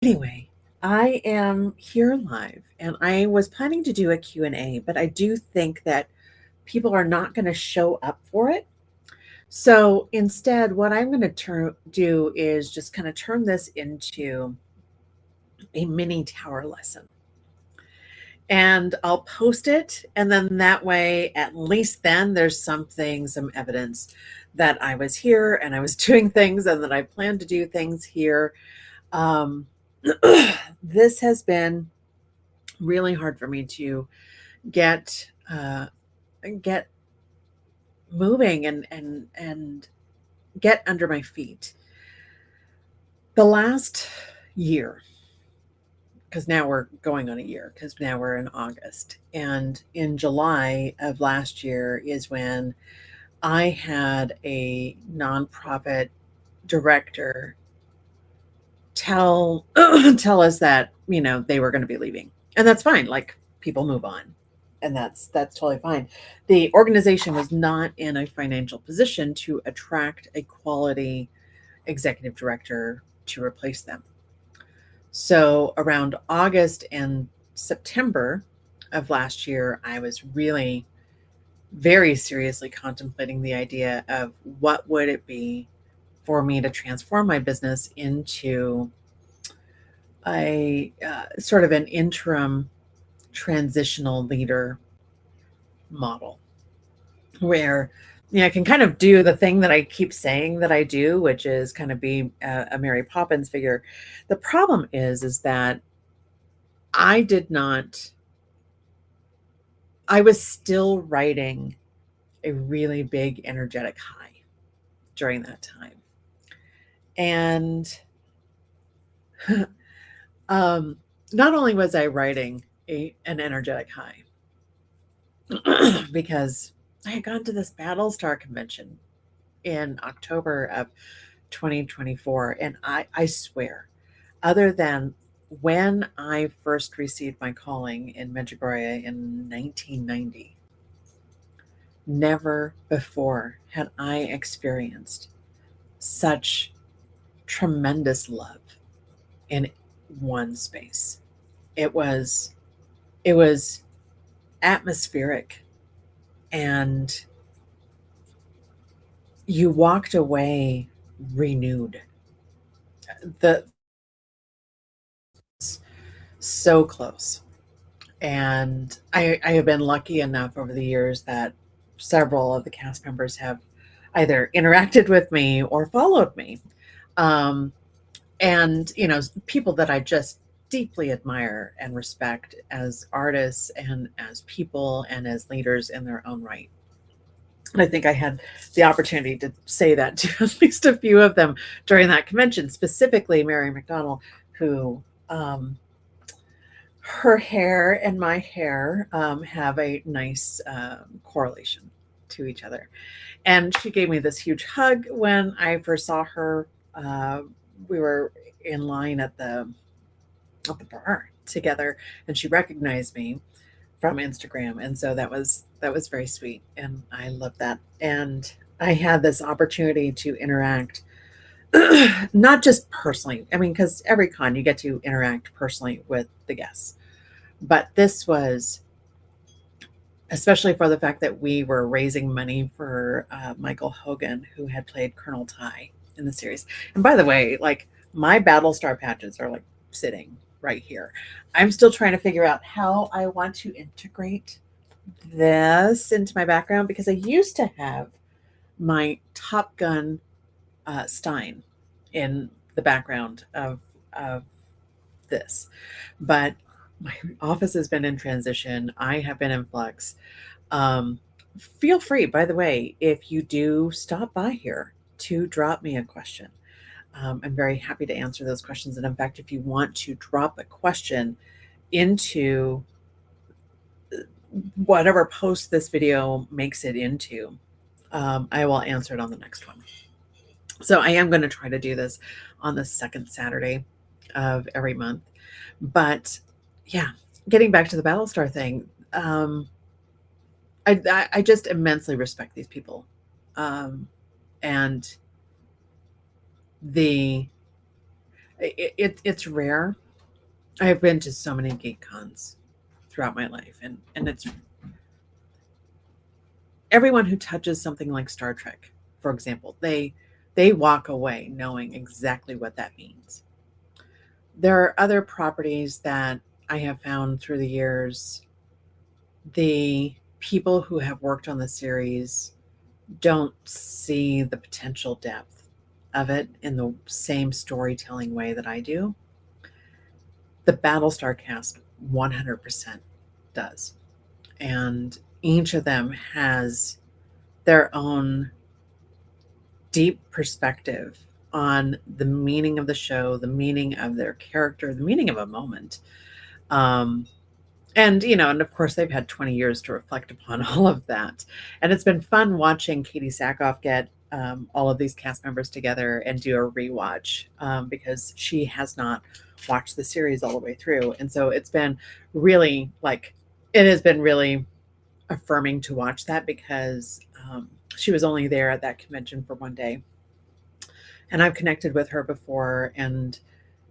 Anyway, I am here live and I was planning to do a Q&A, but I do think that people are not going to show up for it. So instead, what I'm going to do is just kind of turn this into a mini tower lesson. And I'll post it. And then that way, at least then there's some evidence that I was here and I was doing things and that I plan to do things here. Um, this has been really hard for me to get get moving and get under my feet. The last year, because now we're going on a year, because now we're in August, and in July of last year is when I had a nonprofit director tell tell us that they were going to be leaving, and that's fine. Like, people move on, and that's totally fine. The organization was not in a financial position to attract a quality executive director to replace them. So around August and September of last year, I was really very seriously contemplating the idea of what would it be for me to transform my business into a sort of an interim transitional leader model where I can kind of do the thing that I keep saying that I do, which is kind of be a Mary Poppins figure. The problem is that I did not. I was still riding a really big energetic high during that time, and um, not only was I riding an energetic high, because I had gone to this Battlestar convention in October of 2024, and I swear, other than when I first received my calling in Medjugorje in 1990, never before had I experienced such tremendous love in one space. It was it was atmospheric, and you walked away renewed. The so close. And I have been lucky enough over the years that several of the cast members have either interacted with me or followed me. Um, and, people that I just deeply admire and respect as artists and as people and as leaders in their own right. And I think I had the opportunity to say that to at least a few of them during that convention, specifically Mary McDonald, who her hair and my hair have a nice correlation to each other. And she gave me this huge hug when I first saw her. We were in line at the bar together, and she recognized me from Instagram, and so that was very sweet, and I love that. And I had this opportunity to interact, not just personally. I mean, because every con you get to interact personally with the guests, but this was especially for the fact that we were raising money for Michael Hogan, who had played Colonel Ty in the series. And by the way, like, my Battlestar patches are like sitting right here. I'm still trying to figure out how I want to integrate this into my background, because I used to have my Top Gun Stein in the background of this, but my office has been in transition. I have been in flux. Um, Feel free, by the way, if you do stop by here, to drop me a question. I'm very happy to answer those questions. And in fact, if you want to drop a question into whatever post this video makes it into, I will answer it on the next one. So I am going to try to do this on the second Saturday of every month. But yeah, getting back to the Battlestar thing, I just immensely respect these people, and the It's rare. I have been to so many geek cons throughout my life, and it's everyone who touches something like Star Trek, for example, they walk away knowing exactly what that means. There are other properties that I have found through the years. The people who have worked on the series don't see the potential depth of it in the same storytelling way that I do. The Battlestar cast 100% does. And each of them has their own deep perspective on the meaning of the show, the meaning of their character, the meaning of a moment. Um, and of course, they've had 20 years to reflect upon all of that. And it's been fun watching Katie Sackhoff get all of these cast members together and do a rewatch because she has not watched the series all the way through. And so it's been really it has been really affirming to watch that because she was only there at that convention for one day. And I've connected with her before, and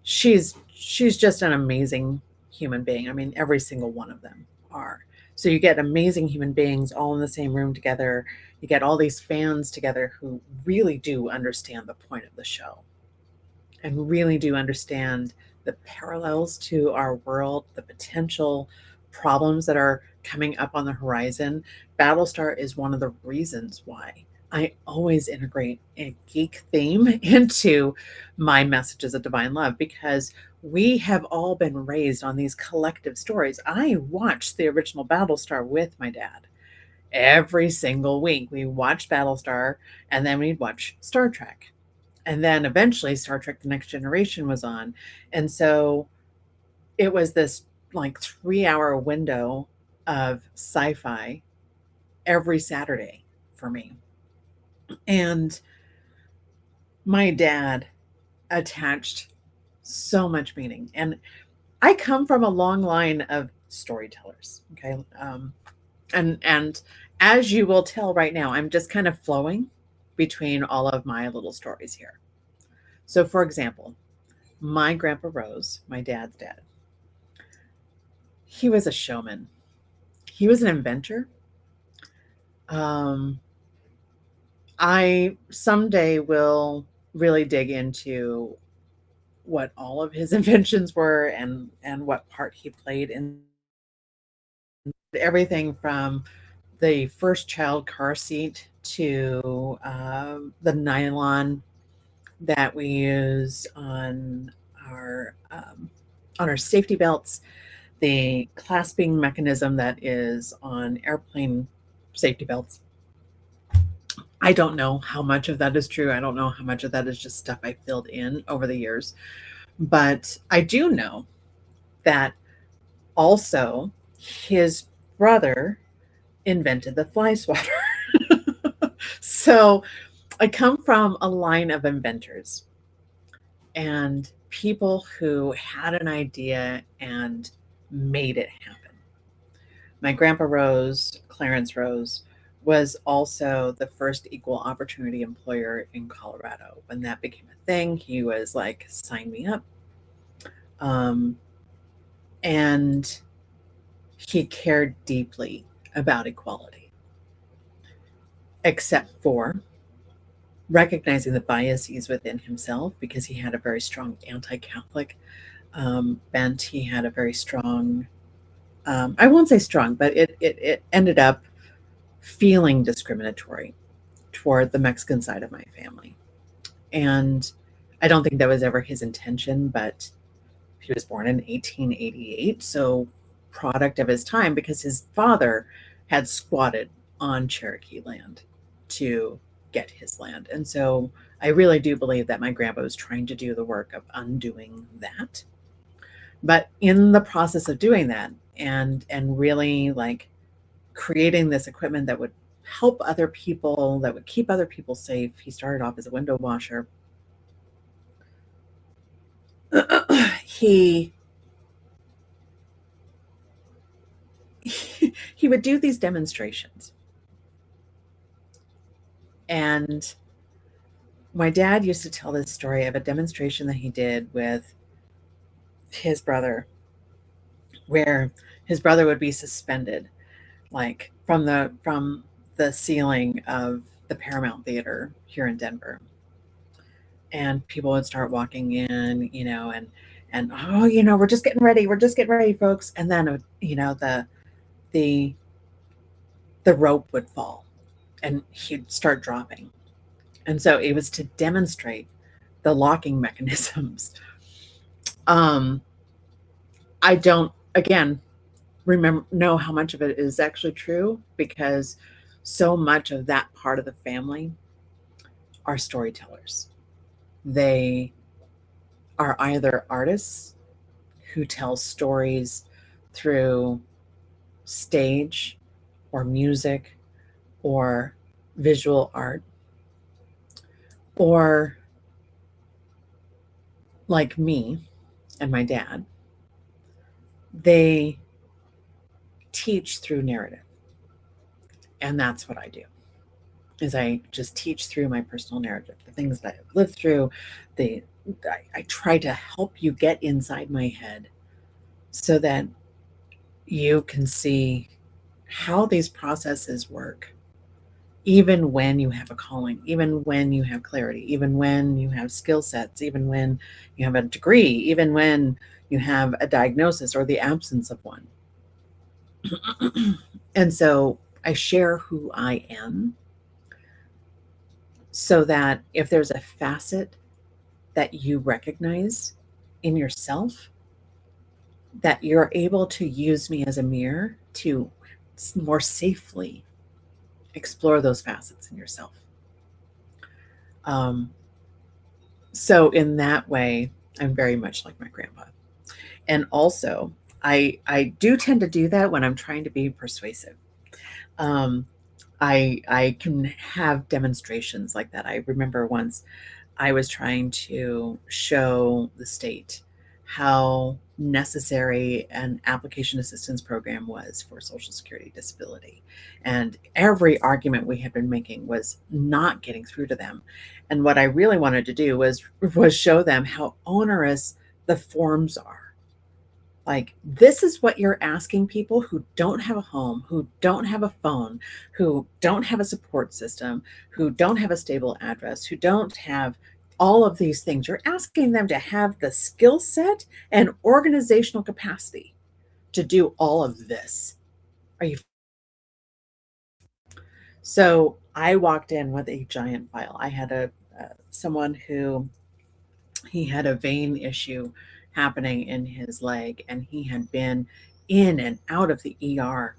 she's just an amazing human being. I mean, every single one of them are. So you get amazing human beings all in the same room together. You get all these fans together who really do understand the point of the show and really do understand the parallels to our world, the potential problems that are coming up on the horizon. Battlestar is one of the reasons why I always integrate a geek theme into my messages of divine love because we have all been raised on these collective stories. I watched the original Battlestar with my dad. Every single week, we watched Battlestar and then we'd watch Star Trek. And then eventually Star Trek The Next Generation was on. And so it was this like 3 hour window of sci fi every Saturday for me. And my dad attached so much meaning. And I come from a long line of storytellers. Okay. And as you will tell right now, I'm just kind of flowing between all of my little stories here. So, for example, my grandpa Rose, my dad's dad, he was a showman. He was an inventor. Um, I someday will really dig into what all of his inventions were and what part he played in everything from the first child car seat to the nylon that we use on our safety belts, the clasping mechanism that is on airplane safety belts. I don't know how much of that is true. I don't know how much of that is just stuff I filled in over the years. But I do know that also his brother invented the fly swatter. So I come from a line of inventors and people who had an idea and made it happen. My grandpa Rose, Clarence Rose, was also the first equal opportunity employer in Colorado. When that became a thing, he was like, sign me up. Um, and he cared deeply about equality, except for recognizing the biases within himself because he had a very strong anti Catholic bent. He had a very strong, I won't say strong, but it ended up feeling discriminatory toward the Mexican side of my family. And I don't think that was ever his intention, but he was born in 1888, so product of his time because his father had squatted on Cherokee land to get his land. And so I really do believe that my grandpa was trying to do the work of undoing that. But in the process of doing that and really like creating this equipment that would help other people, that would keep other people safe, he started off as a window washer. he he would do these demonstrations. And my dad used to tell this story of a demonstration that he did with his brother, where his brother would be suspended, like from the ceiling of the Paramount Theater here in Denver, and people would start walking in, and oh, we're just getting ready, folks, and then the the rope would fall, and he'd start dropping, and so it was to demonstrate the locking mechanisms. Um, I don't, again, remember know how much of it is actually true, because so much of that part of the family are storytellers. They are either artists who tell stories through stage or music or visual art, or like me and my dad, they teach through narrative. And that's what I do. Is I just teach through my personal narrative, the things that I've lived through. The I try to help you get inside my head so that you can see how these processes work, even when you have a calling, even when you have clarity, even when you have skill sets, even when you have a degree, even when you have a diagnosis or the absence of one. And so I share who I am, so that if there's a facet that you recognize in yourself, that you're able to use me as a mirror to more safely explore those facets in yourself. Um, so in that way, I'm very much like my grandpa. And also, I do tend to do that when I'm trying to be persuasive. Um, I can have demonstrations like that. I remember once I was trying to show the state how necessary an application assistance program was for Social Security disability. And every argument we had been making was not getting through to them. And what I really wanted to do was show them how onerous the forms are. Like, this is what you're asking people who don't have a home, who don't have a phone, who don't have a support system, who don't have a stable address, who don't have all of these things. You're asking them to have the skill set and organizational capacity to do all of this. Are you? So I walked in with a giant file. I had someone who, he had a vein issue happening in his leg, and he had been in and out of the ER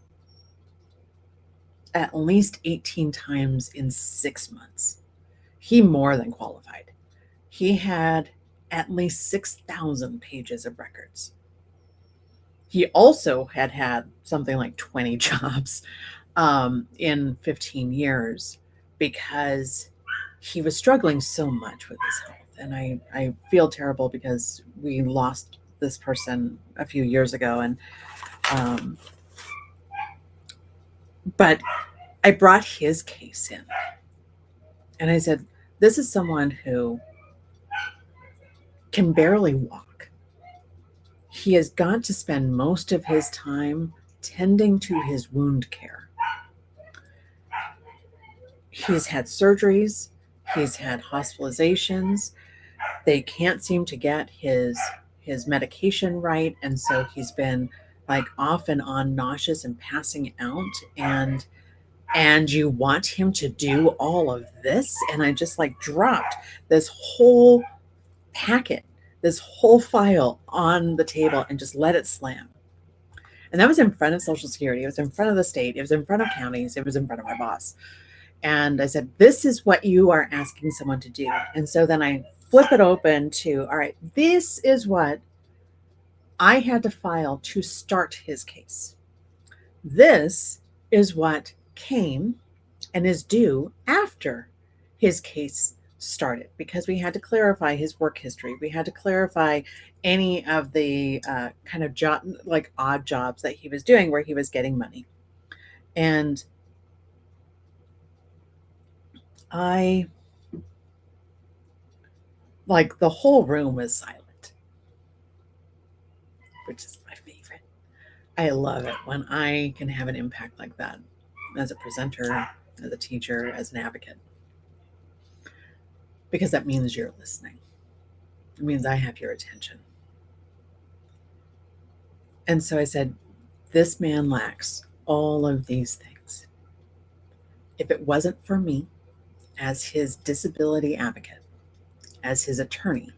at least 18 times in 6 months. He more than qualified. He had at least 6,000 pages of records. He also had something like 20 jobs in 15 years, because he was struggling so much with his health. And I feel terrible because we lost this person a few years ago. And um, but I brought his case in, and I said, this is someone who can barely walk. He has got to spend most of his time tending to his wound care. He's had surgeries, he's had hospitalizations. They can't seem to get his medication right, and so he's been like off and on nauseous and passing out, and you want him to do all of this. And I just like dropped this whole packet, this whole file on the table, and just let it slam. And that was in front of Social Security, it was in front of the state, it was in front of counties, it was in front of my boss. And I said, this is what you are asking someone to do. And so then I flip it open to, all right, this is what I had to file to start his case. This is what came and is due after his case started, because we had to clarify his work history. We had to clarify any of the kind of like odd jobs that he was doing where he was getting money. And I Like the whole room was silent, which is my favorite. I love it when I can have an impact like that as a presenter, as a teacher, as an advocate, because that means you're listening. It means I have your attention. And so I said, this man lacks all of these things. If it wasn't for me as his disability advocate, as his attorney,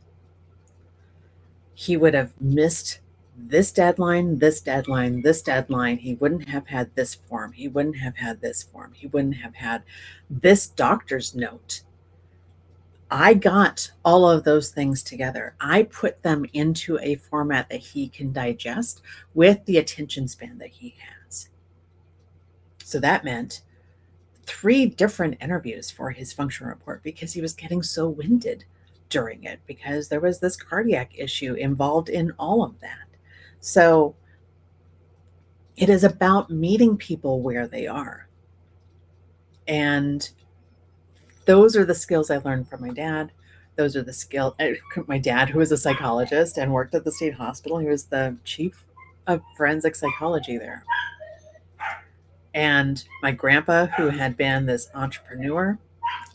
he would have missed this deadline, this deadline, this deadline. He wouldn't have had this form. He wouldn't have had this form. He wouldn't have had this doctor's note. I got all of those things together. I put them into a format that he can digest with the attention span that he has. So that meant 3 different interviews for his function report because he was getting so winded during it, because there was this cardiac issue involved in all of that. So it is about meeting people where they are. And those are the skills I learned from my dad. Those are the skills. My dad, who was a psychologist and worked at the state hospital, he was the chief of forensic psychology there. And my grandpa, who had been this entrepreneur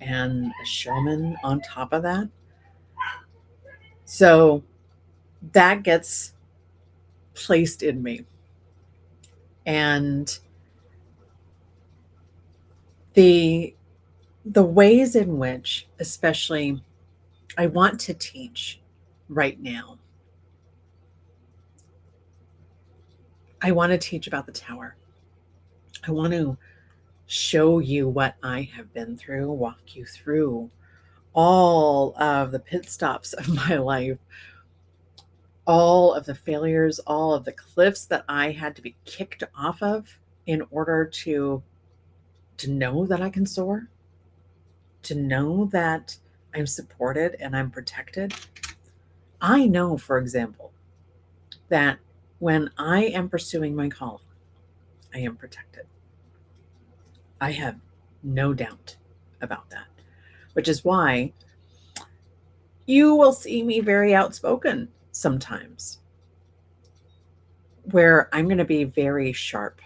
and a showman on top of that. So that gets placed in me. And the ways in which, especially, I want to teach right now. I want to teach about the tower. I want to show you what I have been through, walk you through all of the pit stops of my life, all of the failures, all of the cliffs that I had to be kicked off of in order to know that I can soar, to know that I'm supported and I'm protected. I know, for example, that when I am pursuing my calling, I am protected. I have no doubt about that, which is why you will see me very outspoken sometimes, where I'm going to be very sharp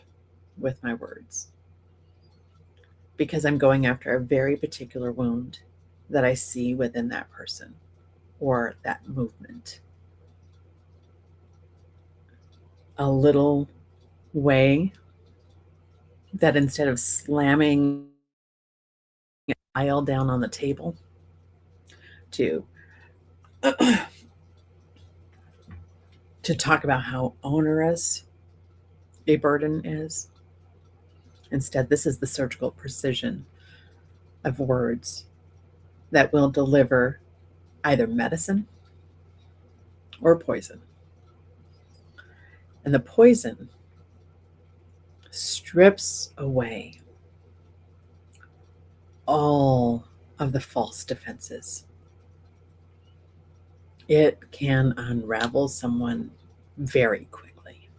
with my words, because I'm going after a very particular wound that I see within that person or that movement. A little way that instead of slamming a file down on the table to talk about how onerous a burden is, instead, this is the surgical precision of words that will deliver either medicine or poison. And the poison strips away all of the false defenses. It can unravel someone very quickly.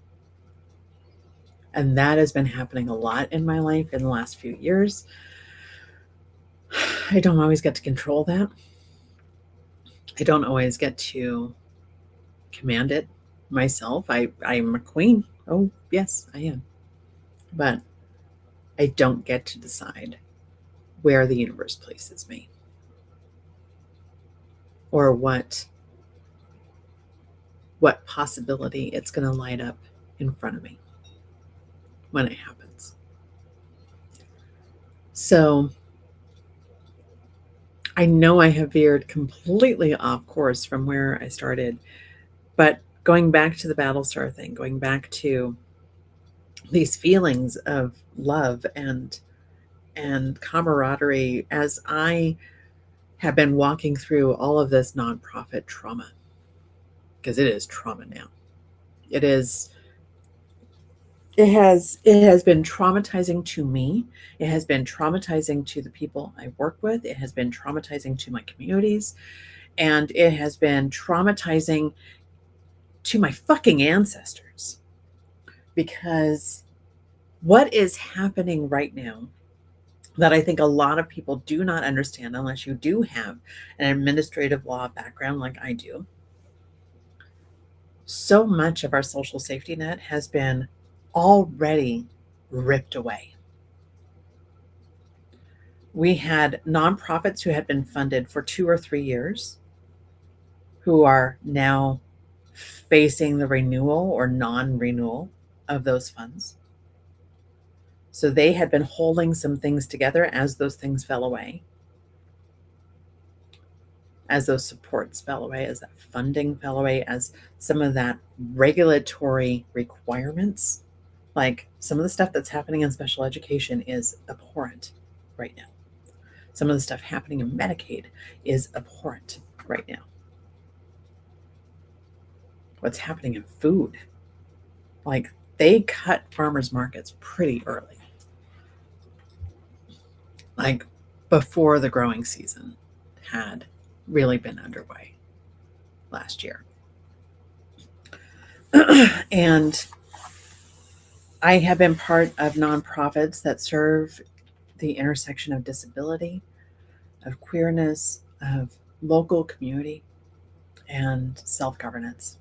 And that has been happening a lot in my life in the last few years. I don't always get to control that. I don't always get to command it myself. I'm a queen. Oh, yes, I am. But I don't get to decide where the universe places me or what possibility it's going to light up in front of me when it happens. So I know I have veered completely off course from where I started, but going back to the Battlestar thing, going back to these feelings of love and camaraderie as I have been walking through all of this nonprofit trauma, because it is trauma now. It has been traumatizing to me. It has been traumatizing to the people I work with. It has been traumatizing to my communities, and it has been traumatizing to my fucking ancestors, because what is happening right now that I think a lot of people do not understand unless you do have an administrative law background like I do. So much of our social safety net has been already ripped away. We had nonprofits who had been funded for 2 or 3 years who are now facing the renewal or non-renewal of those funds. So they had been holding some things together as those things fell away, as those supports fell away, as that funding fell away, as some of that regulatory requirements, like some of the stuff that's happening in special education is abhorrent right now. Some of the stuff happening in Medicaid is abhorrent right now. What's happening in food, like they cut farmers markets pretty early, like before the growing season had really been underway last year. And I have been part of nonprofits that serve the intersection of disability, of queerness, of local community, and self-governance.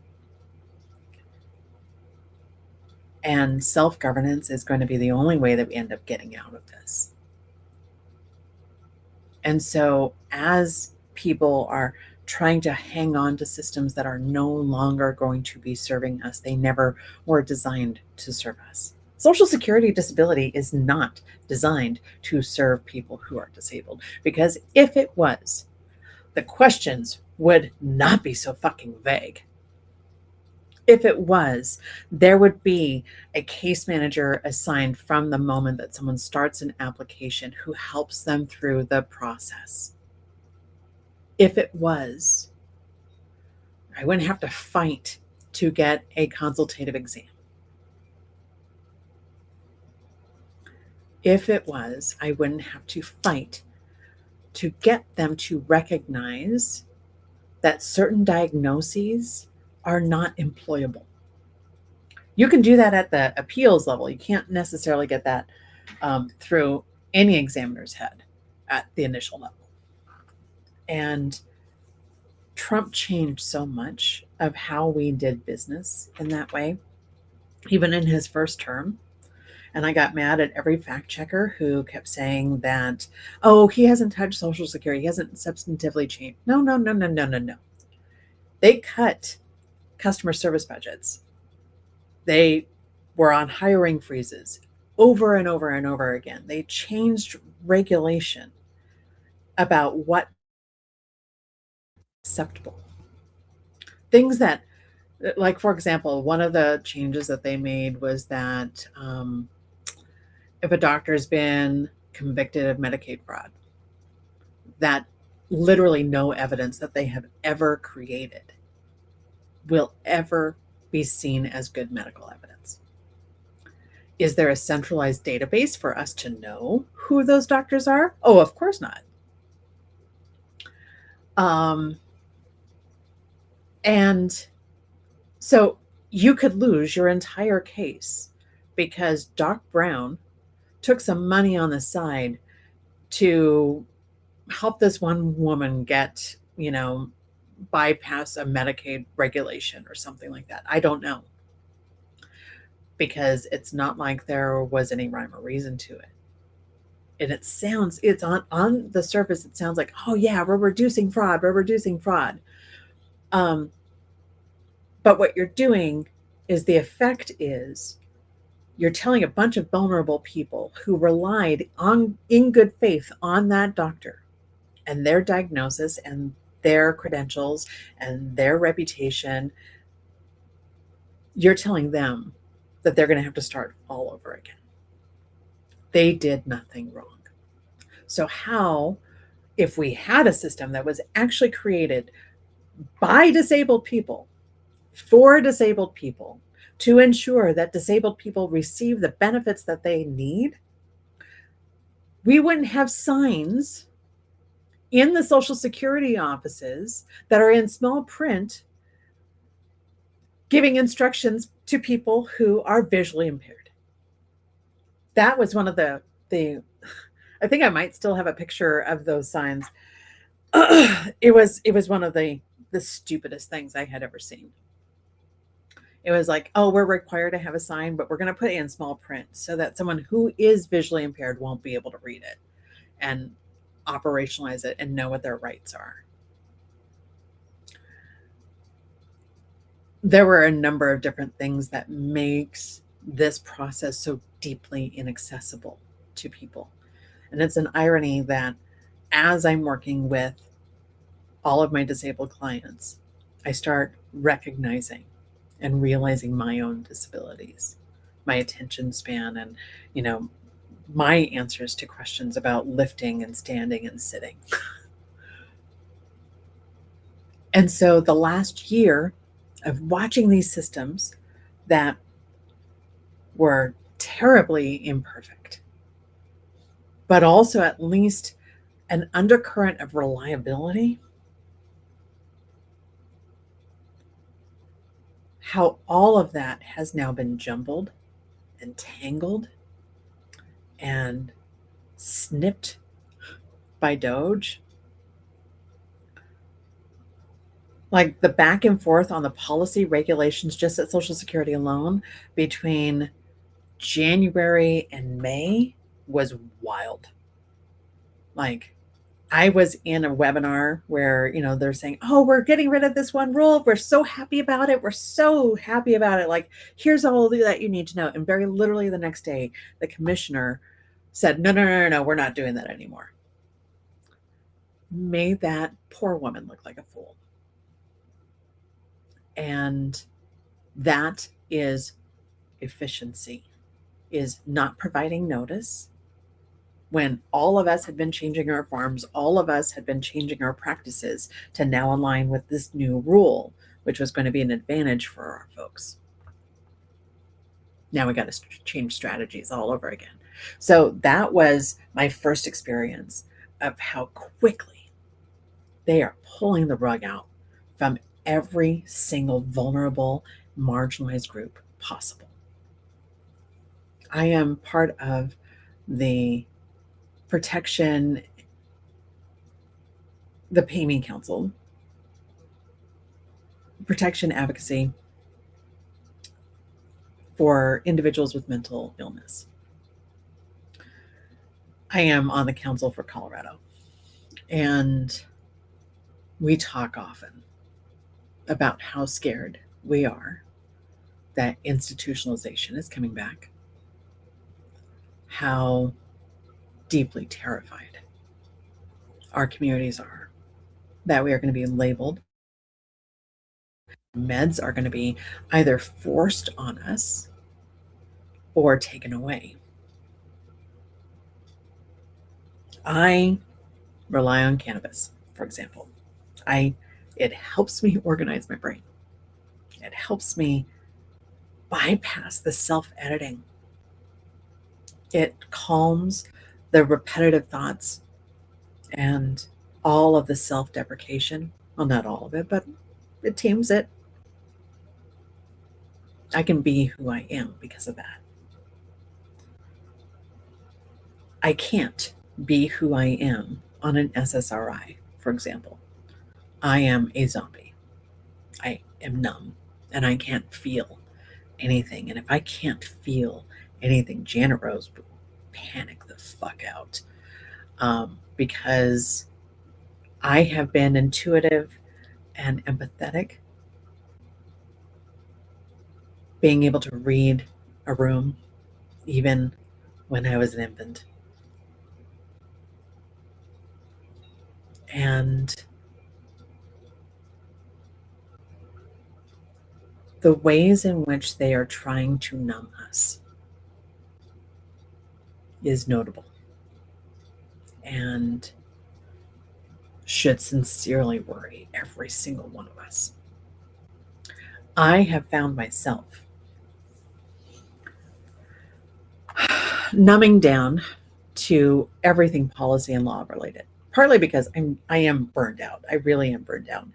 And self-governance is going to be the only way that we end up getting out of this. And so as people are trying to hang on to systems that are no longer going to be serving us, they never were designed to serve us. Social Security disability is not designed to serve people who are disabled, because if it was, the questions would not be so fucking vague. If it was, there would be a case manager assigned from the moment that someone starts an application who helps them through the process. If it was, I wouldn't have to fight to get a consultative exam. If it was, I wouldn't have to fight to get them to recognize that certain diagnoses are not employable. You can do that at the appeals level. You can't necessarily get that through any examiner's head at the initial level. And Trump changed so much of how we did business in that way, even in his first term. And I got mad at every fact checker who kept saying that, oh, he hasn't touched Social Security. He hasn't substantively changed. No. They cut customer service budgets. They were on hiring freezes over and over and over again. They changed regulation about what acceptable. Things that, like, for example, one of the changes that they made was that if a doctor's been convicted of Medicaid fraud, that literally no evidence that they have ever created will ever be seen as good medical evidence. Is there a centralized database for us to know who those doctors are? Oh, of course not. And so you could lose your entire case because Doc Brown took some money on the side to help this one woman get, bypass a Medicaid regulation or something like that. I don't know. Because it's not like there was any rhyme or reason to it. And it's on the surface, it sounds like, oh yeah, we're reducing fraud. But what you're doing is the effect is you're telling a bunch of vulnerable people who relied in good faith on that doctor and their diagnosis and their credentials and their reputation, you're telling them that they're going to have to start all over again. They did nothing wrong. So how, if we had a system that was actually created by disabled people, for disabled people, to ensure that disabled people receive the benefits that they need, we wouldn't have signs in the Social Security offices that are in small print giving instructions to people who are visually impaired. That was one of the I think I might still have a picture of those signs. It was one of the stupidest things I had ever seen. It was like, oh, we're required to have a sign, but we're going to put it in small print so that someone who is visually impaired won't be able to read it and operationalize it and know what their rights are. There were a number of different things that makes this process so deeply inaccessible to people. And it's an irony that as I'm working with all of my disabled clients, I start recognizing and realizing my own disabilities, my attention span, and, you know, my answers to questions about lifting and standing and sitting. And so the last year of watching these systems that were terribly imperfect, but also at least an undercurrent of reliability, how all of that has now been jumbled and tangled and snipped by Doge. Like the back and forth on the policy regulations just at Social Security alone between January and May was wild. Like I was in a webinar where, you know, they're saying, oh, we're getting rid of this one rule. We're so happy about it. We're so happy about it. Like, here's all that you need to know. And very literally the next day, the commissioner said, no, no, no, no, no, we're not doing that anymore. Made that poor woman look like a fool. And that is efficiency, is not providing notice when all of us had been changing our forms, all of us had been changing our practices to now align with this new rule, which was going to be an advantage for our folks. Now we got to change strategies all over again. So that was my first experience of how quickly they are pulling the rug out from every single vulnerable, marginalized group possible. I am part of the protection, the Pay Me Council, protection advocacy for individuals with mental illness. I am on the council for Colorado, and we talk often about how scared we are that institutionalization is coming back, how deeply terrified our communities are that we are going to be labeled. Meds are going to be either forced on us or taken away. I rely on cannabis, for example. It helps me organize my brain. It helps me bypass the self-editing. It calms the repetitive thoughts and all of the self-deprecation. Well, not all of it, but it tames it. I can be who I am because of that. I can't be who I am on an SSRI, for example. I am a zombie. I am numb and I can't feel anything. And if I can't feel anything, Janet Rose would panic the fuck out, because I have been intuitive and empathetic, being able to read a room even when I was an infant. And the ways in which they are trying to numb us is notable and should sincerely worry every single one of us. I have found myself numbing down to everything policy and law related, partly because I am burned out. I really am burned out.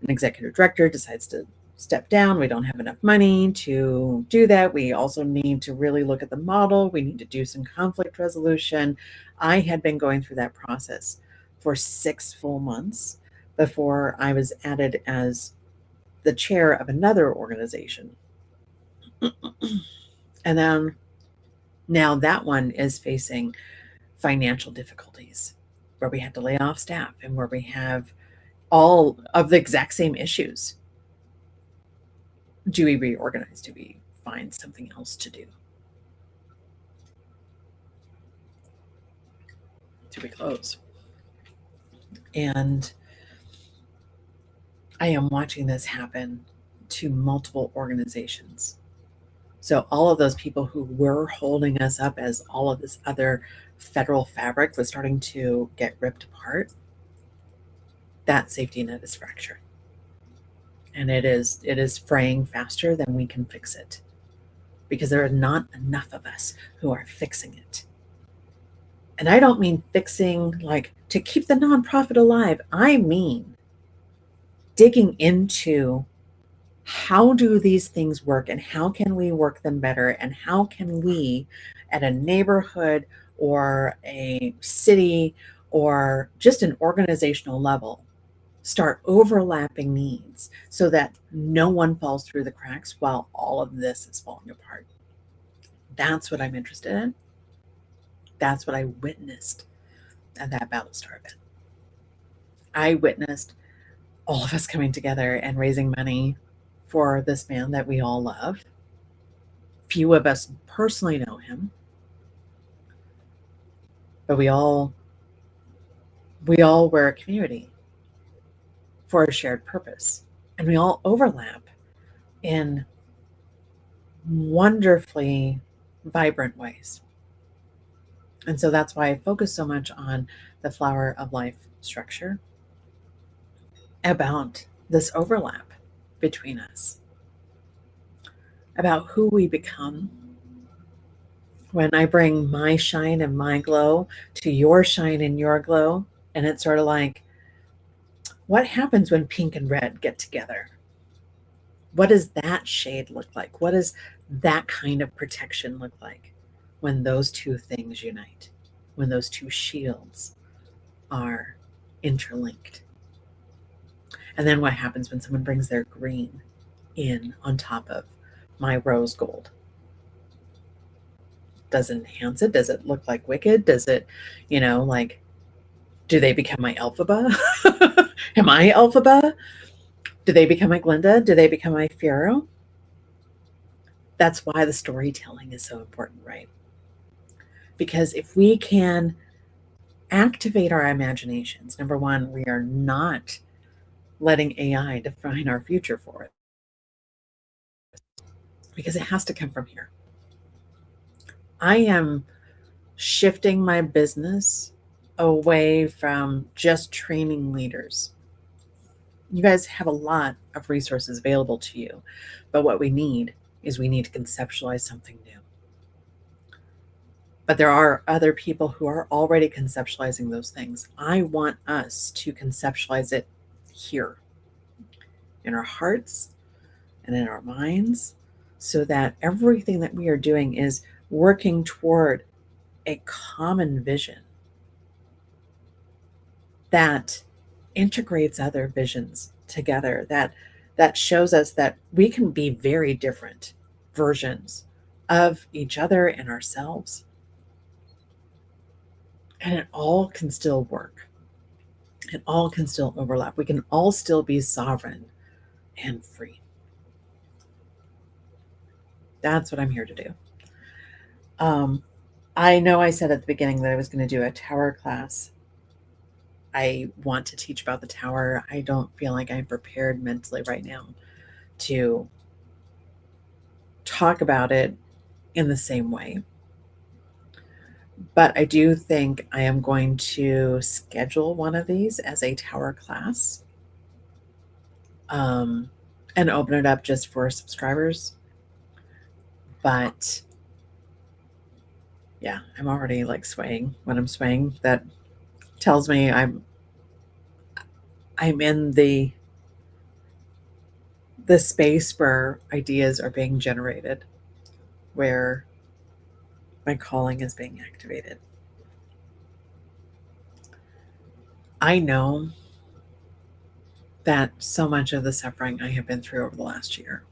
An executive director decides to step down. We don't have enough money to do that. We also need to really look at the model. We need to do some conflict resolution. I had been going through that process for 6 full months before I was added as the chair of another organization. And then now that one is facing financial difficulties where we had to lay off staff and where we have all of the exact same issues. Do we reorganize? Do we find something else to do? Do we close? And I am watching this happen to multiple organizations. So all of those people who were holding us up as all of this other federal fabric was starting to get ripped apart, that safety net is fractured. And it is fraying faster than we can fix it, because there are not enough of us who are fixing it. And I don't mean fixing like to keep the nonprofit alive. I mean digging into how do these things work and how can we work them better, and how can we at a neighborhood or a city or just an organizational level start overlapping needs so that no one falls through the cracks while all of this is falling apart. That's what I'm interested in. That's what I witnessed at that Battlestar event. I witnessed all of us coming together and raising money for this man that we all love. Few of us personally know him, but we all were a community for a shared purpose, and we all overlap in wonderfully vibrant ways. And so that's why I focus so much on the flower of life structure, about this overlap between us, about who we become. When I bring my shine and my glow to your shine and your glow, and it's sort of like, what happens when pink and red get together? What does that shade look like? What does that kind of protection look like when those two things unite, when those two shields are interlinked? And then what happens when someone brings their green in on top of my rose gold? Does it enhance it? Does it look like Wicked? Does it, like, do they become my Elphaba? Am I Elphaba? Do they become my Glinda? Do they become my Fiyero? That's why the storytelling is so important, right? Because if we can activate our imaginations, number one, we are not letting AI define our future for it, because it has to come from here. I am shifting my business away from just training leaders. You guys have a lot of resources available to you, but what we need is we need to conceptualize something new. But there are other people who are already conceptualizing those things. I want us to conceptualize it here in our hearts and in our minds, so that everything that we are doing is working toward a common vision that integrates other visions together, that shows us that we can be very different versions of each other and ourselves, and it all can still work. It all can still overlap. We can all still be sovereign and free. That's what I'm here to do. I know I said at the beginning that I was going to do a tower class. I want to teach about the tower. I don't feel like I'm prepared mentally right now to talk about it in the same way. But I do think I am going to schedule one of these as a tower class, and open it up just for subscribers. But yeah, I'm already like swaying. When I'm swaying, that tells me I'm in the the space where ideas are being generated, where my calling is being activated. I know that so much of the suffering I have been through over the last year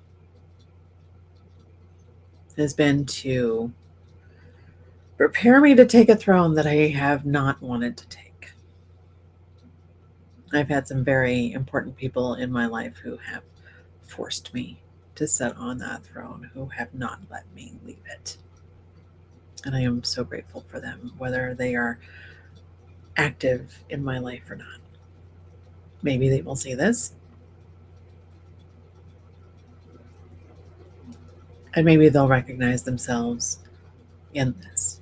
has been to prepare me to take a throne that I have not wanted to take. I've had some very important people in my life who have forced me to sit on that throne, who have not let me leave it. And I am so grateful for them, whether they are active in my life or not. Maybe they will see this, and maybe they'll recognize themselves in this.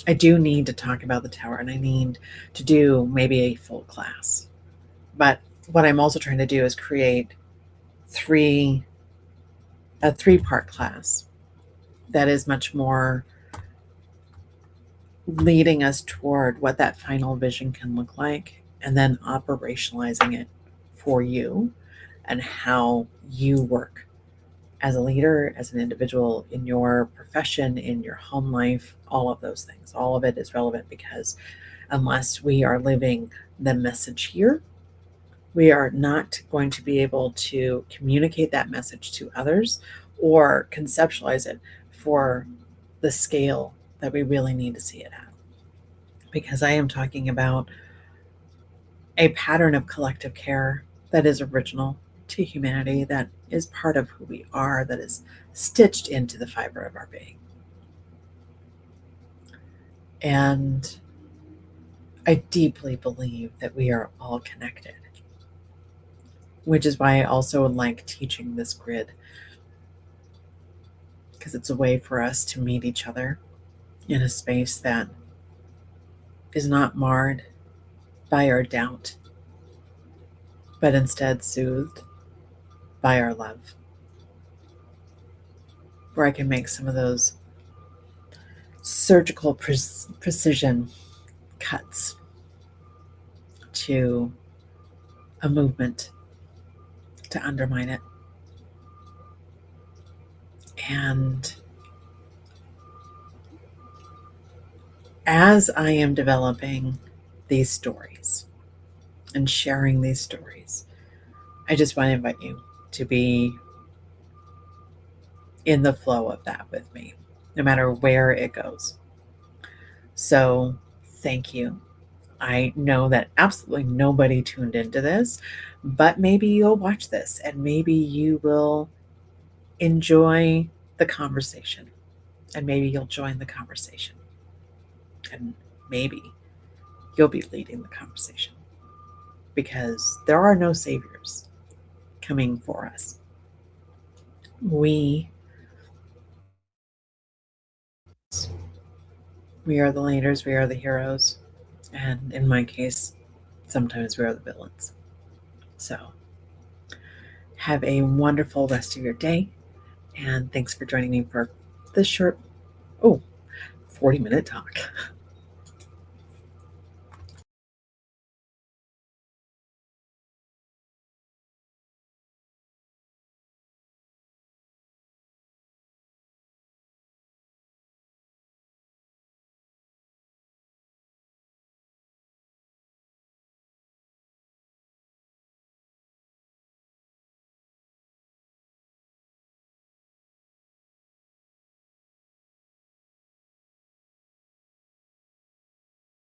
I do need to talk about the tower, and I need to do maybe a full class. But what I'm also trying to do is create a three-part class that is much more leading us toward what that final vision can look like, and then operationalizing it for you and how you work as a leader, as an individual, in your profession, in your home life, all of those things. All of it is relevant because unless we are living the message here, we are not going to be able to communicate that message to others or conceptualize it for the scale that we really need to see it at. Because I am talking about a pattern of collective care that is original to humanity, that is part of who we are, that is stitched into the fiber of our being. And I deeply believe that we are all connected, which is why I also like teaching this grid, because it's a way for us to meet each other in a space that is not marred by our doubt, but instead soothed by our love, where I can make some of those surgical precision cuts to a movement to undermine it. And as I am developing these stories and sharing these stories, I just want to invite you to be in the flow of that with me, no matter where it goes. So thank you. I know that absolutely nobody tuned into this, but maybe you'll watch this and maybe you will enjoy the conversation, and maybe you'll join the conversation, and maybe you'll be leading the conversation, because there are no saviors coming for us. We are the leaders, we are the heroes, and in my case, sometimes we are the villains. So have a wonderful rest of your day, and thanks for joining me for this short 40-minute talk.